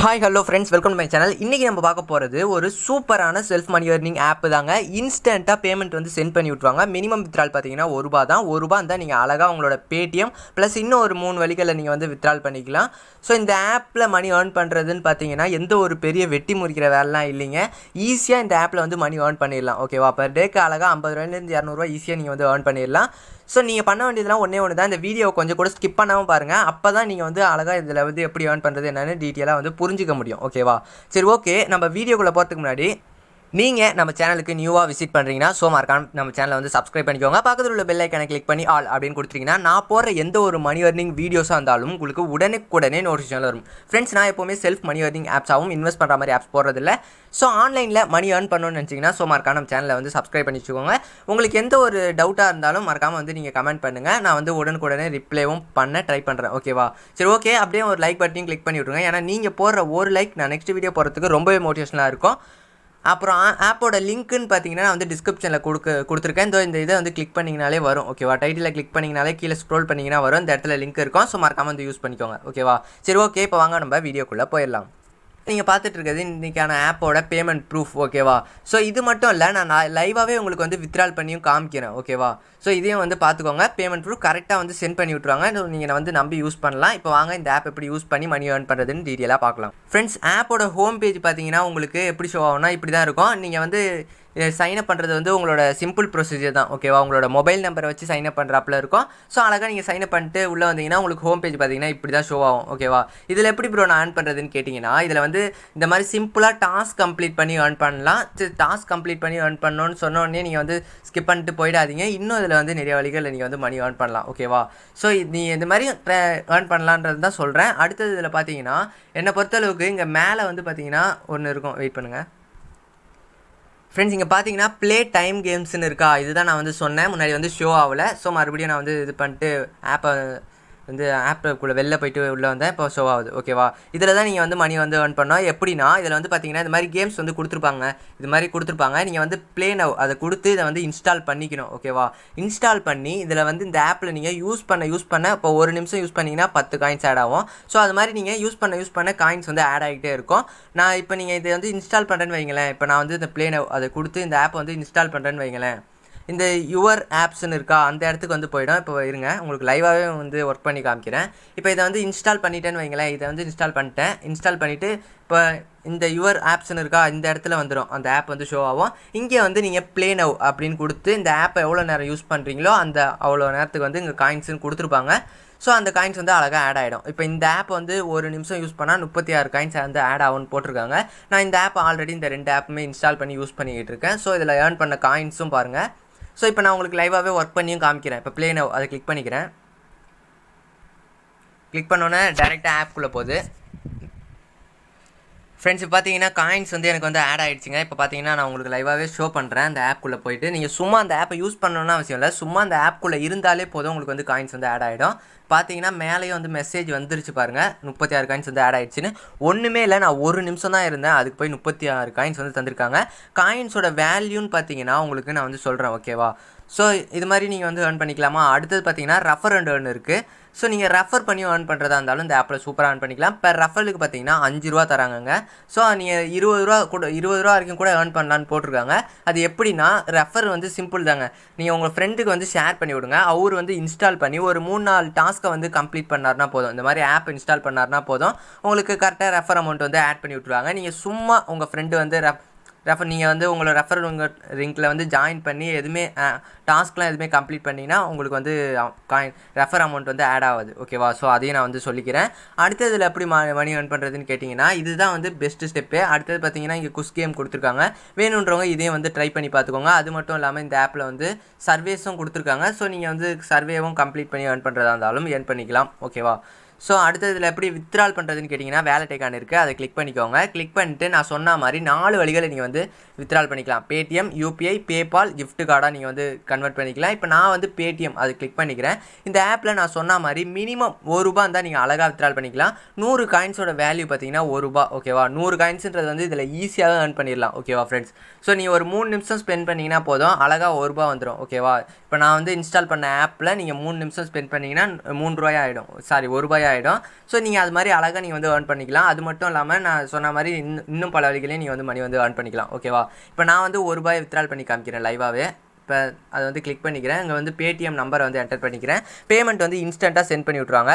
Hi hello friends, welcome to my channel. இன்றைக்கி நம்ம பார்க்க போகிறது ஒரு சூப்பரான செல்ஃப் மணி ஏர்னிங் ஆப் தாங்க. இன்ஸ்டண்ட்டாக பேமெண்ட் வந்து சென்ட் பண்ணி விட்ருவாங்க. மினிமம் வித்ரால் பார்த்தீங்கன்னா ₹1 தான். ₹1 இருந்தால் நீங்கள் அழகாக உங்களோட பேடிஎம் ப்ளஸ் இன்னும் ஒரு 3 வழிகளில் நீங்கள் வந்து வித்ரால் பண்ணிக்கலாம். ஸோ இந்த ஆப்பில் மணி ஏர்ன் பண்ணுறதுன்னு பார்த்தீங்கன்னா எந்த ஒரு பெரிய வெட்டி முறிக்கிற வேலைலாம் இல்லைங்க. ஈஸியாக இந்த ஆப்பில் வந்து மணி ஏர்ன் பண்ணிடலாம். ஓகேவா? பர் டேக்கு அழகாக ₹50 200 ஈஸியாக நீங்கள் வந்து ஏர்ன் பண்ணிடலாம். ஸோ நீங்கள் பண்ண வேண்டியதுலாம் ஒன்றே தான். இந்த வீடியோவை கொஞ்சம் கூட ஸ்கிப் பண்ணாமல் பாருங்கள். அப்போ தான் நீங்கள் வந்து அழகாக இதில் வந்து எப்படி ஏர்ன் பண்ணுறது என்னென்னு டீட்டெயிலாக வந்து புரிஞ்சிக்க முடியும். ஓகேவா? சரி, ஓகே. நம்ம வீடியோக்குள்ளே போகிறதுக்கு முன்னாடி நீங்கள் நம்ம சேனலுக்கு நியூவாக விசிட் பண்ணுறீங்கன்னா மறக்காம நம்ம சேனலை வந்து சப்ஸ்கிரைப் பண்ணிக்கோங்க. பக்கத்தில் உள்ள பெல் ஐக்கானை கிளிக் பண்ணி ஆல் அப்படின்னு கொடுத்துட்டீங்கன்னா நான் போடுற எந்த ஒரு மணி ஏர்னிங் வீடியோஸாக இருந்தாலும் உங்களுக்கு உடனே நோட்டிஃபிகேஷன் வரும். ஃப்ரெண்ட்ஸ், நான் எப்போவுமே செல்ஃப் மணி ஏர்னிங் ஆப்ஸாகவும் இன்வெஸ்ட் பண்ணுற மாதிரி ஆப்ஸ் போடுறதில்ல. ஸோ ஆன்லைனில் மணி ஏர்ன் பண்ணணும்னு நினச்சிங்கன்னா மறக்காம நம்ம சேனலை வந்து சப்ஸ்கிரைப் பண்ணி வச்சுக்கோங்க. உங்களுக்கு எந்த ஒரு டவுட்டாக இருந்தாலும் மறக்காமல் வந்து நீங்கள் கமெண்ட் பண்ணுங்கள். நான் வந்து உடனே ரிப்ளைவும் பண்ண ட்ரை பண்ணுறேன். ஓகேவா? சரி, ஓகே. அப்படியே ஒரு லைக் பட்டனையும் கிளிக் பண்ணி விட்ருங்க. ஏன்னா நீங்கள் போடுற ஒரு லைக் நான் நெக்ஸ்ட் வீடியோ போகிறதுக்கு ரொம்பவே மோட்டிவேஷனாக இருக்கும். அப்புறம் ஆப்போட லிங்க்குன்னு பார்த்தீங்கன்னா நான் வந்து டிஸ்கிரிப்ஷனில் கொடுத்துருக்கேன். இந்த இதை வந்து கிளிக் பண்ணிங்கனாலே வரும். ஓகேவா? டைட்டில் கிளிக் பண்ணிங்கனாலே கீழே ஸ்க்ரோல் பண்ணிங்கன்னா வரும். இந்த இடத்துல லிங்க் இருக்கும். ஸோ மறக்காமல் வந்து யூஸ் பண்ணிக்கோங்க. ஓகேவா? சரி, ஓகே. இப்போ வாங்க நம்ம வீடியோக்குள்ளே போயிடலாம். நீங்கள் பார்த்துட்டு இருக்கிறது இன்றைக்கான ஆப்போட பேமெண்ட் ப்ரூஃப். ஓகேவா? ஸோ இது மட்டும் இல்லை, நான் லைவாகவே உங்களுக்கு வந்து வித்ரால் பண்ணியும் காமிக்கிறேன். ஓகேவா? ஸோ இதையும் வந்து பார்த்துக்கோங்க. பேமெண்ட் ப்ரூஃப் கரெக்டாக வந்து சென்ட் பண்ணி விட்ருவாங்க. நீங்கள் வந்து நம்பி யூஸ் பண்ணலாம். இப்போ வாங்க இந்த ஆப் எப்படி யூஸ் பண்ணி மணி ஏர்ன் பண்ணுறதுன்னு டீட்டெயிலாக பார்க்கலாம். ஃப்ரெண்ட்ஸ், ஆப்போட ஹோம் பேஜ் பார்த்தீங்கன்னா உங்களுக்கு எப்படி ஷோ ஆகும்னா இப்படி தான் இருக்கும். நீங்கள் வந்து சைன்அப் பண்ணுறது வந்து உங்களோட சிம்பிள் ப்ரொசீஜர் தான். ஓகேவா? உங்களோட மொபைல் நம்பரை வச்சு சைன்அப் பண்ணுறாப்புல இருக்கும். ஸோ அழகாக நீங்கள் சைன்அப் பண்ணிட்டு உள்ளே வந்தீங்கன்னா உங்களுக்கு ஹோம் பேஜ் பார்த்தீங்கன்னா இப்படி தான் ஷோ ஆகும். ஓகேவா? இதில் எப்படி ப்ரோ நான் ஏர்ன் பண்ணுறதுன்னு கேட்டிங்கன்னா இதில் வந்து இந்த மாதிரி சிம்பிளாக டாஸ்க் கம்ப்ளீட் பண்ணி ஏர்ன் பண்ணலாம். டாஸ்க் கம்ப்ளீட் பண்ணி ஏர்ன் பண்ணணும்னு சொன்னோடனே நீங்கள் வந்து ஸ்கிப் பண்ணிட்டு போயிடாதீங்க. இன்னும் இதில் வந்து நிறைய வழிகளில் நீங்கள் வந்து மணி ஏர்ன் பண்ணலாம். ஓகேவா? ஸோ நீ இந்த மாதிரி ஏர்ன் பண்ணலான்றது தான் சொல்கிறேன். அடுத்தது இதில் பார்த்தீங்கன்னா என்னை பொறுத்தளவுக்கு இங்கே மேலே வந்து பார்த்தீங்கன்னா ஒன்று இருக்கும். வெயிட் பண்ணுங்கள் ஃப்ரெண்ட்ஸ். இங்கே பார்த்தீங்கன்னா ப்ளே டைம் கேம்ஸ்னு இருக்கா? இதுதான் நான் வந்து சொன்னேன். முன்னாடி வந்து ஷோ ஆகலை. ஸோ மறுபடியும் நான் வந்து இது பண்ணிட்டு ஆப்பை வந்து ஆப்புக்குள்ளே வெளில போயிட்டு உள்ளே வந்தேன். இப்போ ஷோ ஆகுது. ஓகேவா? இதில் தான் நீங்கள் வந்து மணி வந்து ஏர்ன் பண்ணோம். எப்படின்னா இதில் வந்து பார்த்தீங்கன்னா இந்த மாதிரி கேம்ஸ் வந்து கொடுத்துருப்பாங்க. இது மாதிரி கொடுத்துருப்பாங்க. நீங்கள் வந்து ப்ளே நவ் அதை கொடுத்து இதை வந்து இன்ஸ்டால் பண்ணிக்கணும். ஓகேவா? இன்ஸ்டால் பண்ணி இதில் வந்து இந்த ஆப்பில் நீங்கள் யூஸ் பண்ண இப்போ 1 நிமிஷம் யூஸ் பண்ணிங்கன்னா 10 காயின்ஸ் ஆட் ஆகும். ஸோ அது மாதிரி நீங்கள் யூஸ் பண்ண காயின்ஸ் வந்து ஆட் ஆகிட்டே இருக்கும். நான் இப்போ நீங்கள் இதை வந்து இன்ஸ்டால் பண்ணுறேன்னு வைங்களேன். இப்போ நான் வந்து இந்த ப்ளே நவ் அதை கொடுத்து இந்த ஆப்பை வந்து இன்ஸ்டால் பண்ணுறேன்னு வைங்களேன். இந்த யுவர் ஆப்ஸ்ன்னு இருக்கா? அந்த இடத்துக்கு வந்து போயிடும். இப்போ இருங்க, உங்களுக்கு லைவாகவே வந்து ஒர்க் பண்ணி காமிக்கிறேன். இப்போ இதை வந்து இன்ஸ்டால் பண்ணிட்டேன்னு வைங்களேன். இதை வந்து இன்ஸ்டால் பண்ணிவிட்டு இப்போ இந்த யுவர் ஆப்ஸ்ன்னு இருக்கா? இந்த இடத்துல வந்துடும். அந்த ஆப் வந்து ஷோ ஆகும். இங்கே வந்து நீங்கள் ப்ளே நவ் அப்படின்னு கொடுத்து இந்த ஆப்பை எவ்வளோ நேரம் யூஸ் பண்ணுறீங்களோ அவ்வளோ நேரத்துக்கு வந்து இங்கே காயின்ஸ்ன்னு கொடுத்துருப்பாங்க. ஸோ அந்த காயின்ஸ் வந்து அழகாக ஆட் ஆகிடும். இப்போ இந்த ஆப் வந்து 1 நிமிஷம் யூஸ் பண்ணால் 36 காயின்ஸ் வந்து ஆட் ஆகும்னு போட்டிருக்காங்க. நான் இந்த ஆப் ஆல்ரெடி இந்த 2 ஆப்புமே இன்ஸ்டால் பண்ணி யூஸ் பண்ணிக்கிட்டு இருக்கேன். ஸோ இதில் ஏர்ன் பண்ண காயின்ஸும் பாருங்கள். ஸோ இப்போ நான் உங்களுக்கு லைவாகவே ஒர்க் பண்ணியும் காமிக்கிறேன். இப்போ ப்ளே நவ் அதை கிளிக் பண்ணிக்கிறேன். கிளிக் பண்ணோன்னே டேரெக்டாக ஆப்குள்ளே போகுது. ஃப்ரெண்ட்ஸ், இப்போ பார்த்தீங்கன்னா காயின்ஸ் வந்து எனக்கு வந்து ஆட் ஆகிடுச்சிங்க. இப்போ பார்த்தீங்கன்னா நான் உங்களுக்கு லைவாகவே ஷோ பண்ணுறேன். அந்த ஆப்குள்ளே போயிட்டு நீங்கள் சும்மா அந்த ஆப்பை யூஸ் பண்ணணும்னு அவசியம் இல்லை. சும்மா அந்த ஆப்குள்ளே இருந்தாலே போதும், உங்களுக்கு வந்து காயின்ஸ் வந்து ஆட் ஆகிடும். பார்த்தீங்கன்னா மேலேயும் வந்து மெசேஜ் வந்துருச்சு பாருங்கள். 36 காயின்ஸ் வந்து ஆட் ஆகிடுச்சின்னு. ஒன்றுமே இல்லை, நான் 1 நிமிஷம் தான் இருந்தேன். அதுக்கு போய் 36 காயின்ஸ் வந்து தந்திருக்காங்க. காயின்ஸோட வேல்யூன்னு பார்த்தீங்கன்னா உங்களுக்கு நான் வந்து சொல்கிறேன். ஓகேவா? ஸோ இது மாதிரி நீங்கள் வந்து ஏர்ன் பண்ணிக்கலாமா? அடுத்தது பார்த்தீங்கன்னா ரெஃபர் அண்ட் ஏர்ன் இருக்குது. ஸோ நீங்கள் ரெஃபர் பண்ணி ஏர்ன் பண்ணுறதா இருந்தாலும் இந்த ஆப்பில் சூப்பராக ஏர்ன் பண்ணிக்கலாம். இப்போ ரெஃபருக்கு பார்த்தீங்கன்னா ₹5 தராங்கங்க. ஸோ நீங்கள் ₹20 வரைக்கும் கூட ஏர்ன் பண்ணலான்னு போட்டிருக்காங்க. அது எப்படின்னா ரெஃபர் வந்து சிம்பிள் தாங்க. நீங்கள் உங்கள் ஃப்ரெண்டுக்கு வந்து ஷேர் பண்ணி விடுங்க. அவர் வந்து இன்ஸ்டால் பண்ணி ஒரு 3-4 டாஸ்க்கை வந்து கம்ப்ளீட் பண்ணார்னா போதும். இந்த மாதிரி ஆப் இன்ஸ்டால் பண்ணார்னா போதும், உங்களுக்கு கரெக்டாக ரெஃபர் அமௌண்ட் வந்து ஆட் பண்ணி விட்ருவாங்க. நீங்கள் சும்மா உங்கள் ஃப்ரெண்டு வந்து நீங்கள் வந்து உங்களோட ரெஃபர் உங்கள் லிங்கில் வந்து ஜாயின் பண்ணி எதுவுமே டாஸ்க்லாம் எதுவுமே கம்ப்ளீட் பண்ணிங்கன்னா உங்களுக்கு வந்து ரெஃபர் அமௌண்ட் வந்து ஆட் ஆகுது. ஓகேவா? ஸோ அதையும் நான் வந்து சொல்லிக்கிறேன். அடுத்ததில் எப்படி மணி ஏர்ன் பண்ணுறதுன்னு கேட்டிங்கன்னா இதுதான் வந்து பெஸ்ட்டு ஸ்டெப்பு. அடுத்தது பார்த்தீங்கன்னா இங்கே குஸ் கேம் கொடுத்துருக்காங்க. வேணுன்றவங்க இதையும் வந்து ட்ரை பண்ணி பார்த்துக்கோங்க. அது மட்டும் இல்லாமல் இந்த ஆப்பில் வந்து சர்வேஸும் கொடுத்துருக்காங்க. ஸோ நீங்கள் வந்து சர்வேவும் கம்ப்ளீட் பண்ணி ஏர்ன் பண்ணுறதா இருந்தாலும் ஏர்ன் பண்ணிக்கலாம். ஓகேவா? ஸோ அடுத்ததில் எப்படி வித்ரால் பண்ணுறதுன்னு கேட்டிங்கன்னா வேலட் ஐக்கான் இருக்குது. அதை கிளிக் பண்ணிக்கோங்க. கிளிக் பண்ணிட்டு நான் சொன்ன மாதிரி 4 வழிகளை நீங்கள் வந்து வித்ரால் பண்ணிக்கலாம். பேடிஎம், யூபிஐ, பேபால், கிஃப்ட் கார்டாக நீங்கள் வந்து கன்வெர்ட் பண்ணிக்கலாம். இப்போ நான் வந்து பேடிஎம் அதை கிளிக் பண்ணிக்கிறேன். இந்த ஆப்பில் நான் சொன்ன மாதிரி மினிமம் ₹1 இருந்தால் நீங்கள் அழகாக வித்ரால் பண்ணிக்கலாம். 100 காயின்ஸோட வேல்யூ பார்த்தீங்கன்னா ₹1. ஓகேவா? 100 காயின்ஸுன்றது வந்து இதில் ஈஸியாக ஏர்ன் பண்ணிடலாம். ஓகேவா ஃப்ரெண்ட்ஸ்? ஸோ நீங்கள் ஒரு 3 நிமிஷம் ஸ்பெண்ட் பண்ணிங்கன்னா போதும், அழகாக ₹1 வந்துடும். ஓகேவா? இப்போ நான் வந்து இன்ஸ்டால் பண்ண ஆப்பில் நீங்கள் 3 நிமிஷம் ஸ்பெண்ட் பண்ணிங்கன்னா ₹3 ஆகிடும். சாரி, ₹1 ஆகிடும். ஸோ நீங்கள் அது மாதிரி அழகாக நீங்கள் வந்து ஏர்ன் பண்ணிக்கலாம். அது மட்டும் இல்லாமல் நான் சொன்ன மாதிரி இன்னும் பல வழிகளையும் நீங்கள் வந்து மணி வந்து ஏர்ன் பண்ணிக்கலாம். ஓகேவா? இப்போ நான் வந்து ₹1 வித்ட்ரால் பண்ணி காமிக்கிறேன் லைவாகவே. இப்போ அதை வந்து கிளிக் பண்ணிக்கிறேன். இங்கே வந்து பேடிஎம் நம்பரை வந்து என்டர் பண்ணிக்கிறேன். பேமெண்ட் வந்து இன்ஸ்டண்ட்டாக சென்ட் பண்ணி விட்ருவாங்க.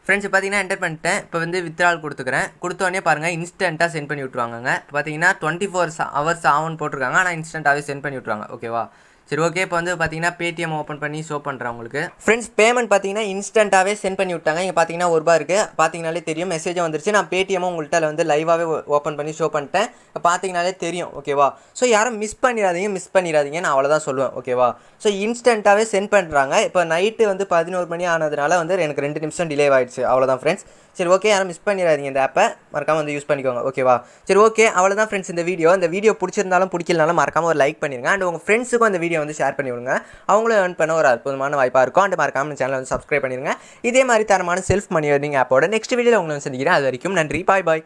ஃப்ரெண்ட்ஸ் பார்த்தீங்கன்னா என்டர் பண்ணிட்டேன். இப்போ வந்து வித்ட்ரால் கொடுத்துக்கிறேன். கொடுத்தோடனே பாருங்கள் இன்ஸ்டண்ட்டாக சென்ட் பண்ணி விட்ருவாங்க. இப்போ பார்த்தீங்கன்னா 24 ஹவர்ஸ் ஆகும்னு போட்டிருக்காங்க. ஆனால் இன்ஸ்டண்ட்டாகவே சென்ட் பண்ணி விட்ருவாங்க. ஓகேவா? சரி, ஓகே. இப்போ வந்து பார்த்தீங்கன்னா பேடிஎம் ஓப்பன் பண்ணி ஷோ பண்ணுறேன் உங்களுக்கு. ஃப்ரெண்ட்ஸ் பேமெண்ட் பார்த்தீங்கன்னா இன்ஸ்டண்ட்டாகவே சென்ட் பண்ணி விட்டாங்க. இங்கே பார்த்தீங்கன்னா ₹1 இருக்குது. பார்த்தீங்கனாலே தெரியும் மெசேஜ் வந்துருச்சு. நான் பேடிஎம்மும் உங்கள்கிட்ட வந்து லைவாகவே ஓப்பன் பண்ணி ஷோ பண்ணிட்டேன். பார்த்தீங்கனாலே தெரியும். ஓகேவா? ஸோ யாரும் மிஸ் பண்ணிடாதீங்க நான் அவ்வளோதான் சொல்லுவேன். ஓகேவா? ஸோ இன்ஸ்டண்ட்டாகவே சென்ட் பண்ணுறாங்க. இப்போ நைட்டு வந்து 11 மணி ஆனதுனால வந்து எனக்கு 2 நிமிஷம் டிலே ஆகிடுச்சு. அவ்வளோதான் ஃப்ரெண்ட்ஸ். சரி, ஓகே. யாரும் மிஸ் பண்ணிடாதீங்க. இந்த ஆப்பை மறக்காமல் வந்து யூஸ் பண்ணிக்கோங்க. ஓகேவா? சரி, ஓகே. அவ்வளோதான் ஃப்ரெண்ட்ஸ் இந்த வீடியோ பிடிச்சிருந்தாலும் பிடிக்கலனாலும் மறக்காமல் ஒரு லைக் பண்ணிடுங்க. அண்ட் உங்கள் ஃப்ரெண்ட்ஸுக்கும் இந்த வீடியோ வந்து ஷேர் பண்ணி விடுங்க. அவங்களும் ஏர்ன் பண்ண ஒரு அற்புதமான வாய்ப்பாக இருக்கும். அண்ட் மறக்காமல் சேனலை வந்து சப்ஸ்கிரைப் பண்ணிடுங்க. இதே மாதிரி தரமான செல்ஃப் மணி ஏர்னிங் ஆப்போட நெக்ஸ்ட் வீடியோவில் உங்களை சந்திக்கிறேன். அது வரைக்கும் நன்றி. பாய்.